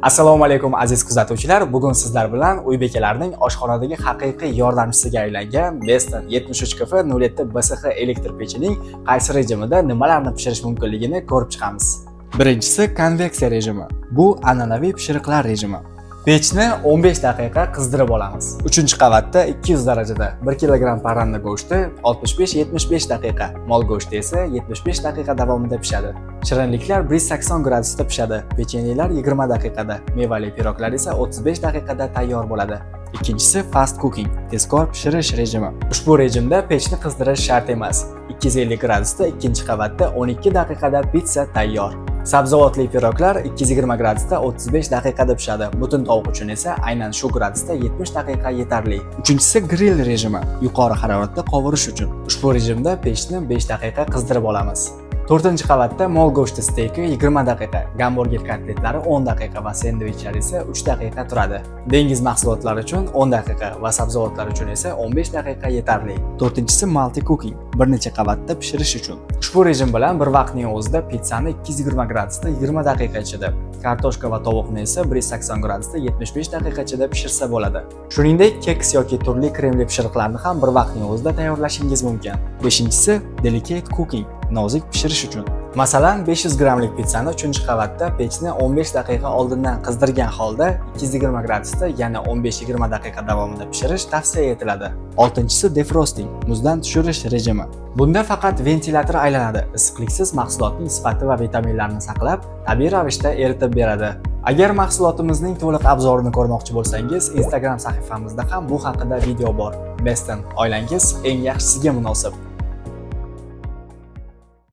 Assalomu alaykum aziz kuzatuvchilar. Bugun sizlar bilan uy bekalarining oshxonadagi haqiqiy yordamchisiga aylangan Beston 73KF 07 BSH elektr pechining qaysi rejimida nimalarni pishirish mumkinligini ko'rib chiqamiz. Birinchisi konveksiya rejimi. Bu an'anaviy pishiriqlar rejimi. Pechni 15 daqiqa qizdirib olamiz. 3-qavatda 200 darajada 1 kg parranda go'shti 65-75 daqiqa, mol go'shti esa 75 daqiqa davomida pishadi. Shirinliklar 180 gradusda pishadi, pechenyelar 20 daqiqada, mevali piroglar esa 35 daqiqada tayyor bo'ladi. Ikkinchisi fast cooking, tezkor pishirish rejimi. Ushbu rejimda pechni qizdirish shart emas. 250 gradusda 2-qavatda 12 daqiqada pitsa tayyor. Sabzavotli piroglar 220 gradusda 35 daqiqada pishadi. Butun tovuq uchun esa aynan shu gradusda 70 daqiqa yetarli. Uchinchisi grill rejimi, yuqori haroratda qovurish uchun. Ushbu rejimda pechni 5 daqiqa qizdirib olamiz. 4-qavatda mol go'shti steyki 20 daqiqa, gamburger kotletlari 10 daqiqa va sendvichlar esa 3 daqiqa turadi. Dengiz mahsulotlari uchun 10 daqiqa va sabzavotlar uchun esa 15 daqiqa yetarli. 4-si multi cooking, bir necha qavatda pishirish uchun. Ushbu rejim bilan bir vaqtning o'zida pizzani 220 gradusda 20 daqiqa ichida, kartoshka va tovuqni esa 180 gradusda 75 daqiqa ichida pishirsa bo'ladi. Shuningdek, keks yoki turli kremli pishiriqlarni ham bir vaqtning o'zida tayyorlashingiz mumkin. 5-si delicate cooking, nozik pishirish uchun. Masalan, 500 gramlik pizzani 3-qavatda pechni 15 daqiqa oldindan qizdirgan holda 220 gradusda yana 15-20 daqiqa davomida pishirish tavsiya etiladi. 6-si defrosting, muzdan tushirish rejimi. Bunda faqat ventilyator aylanadi, issiqliksiz mahsulotning sifati va vitaminlarini saqlab, tabiiy ravishda eritib beradi. Agar mahsulotimizning to'liq obzorini ko'rmoqchi bo'lsangiz, Instagram sahifamizda ham bu haqida video bor. Beston, oilangiz eng yaxshisiga munosib.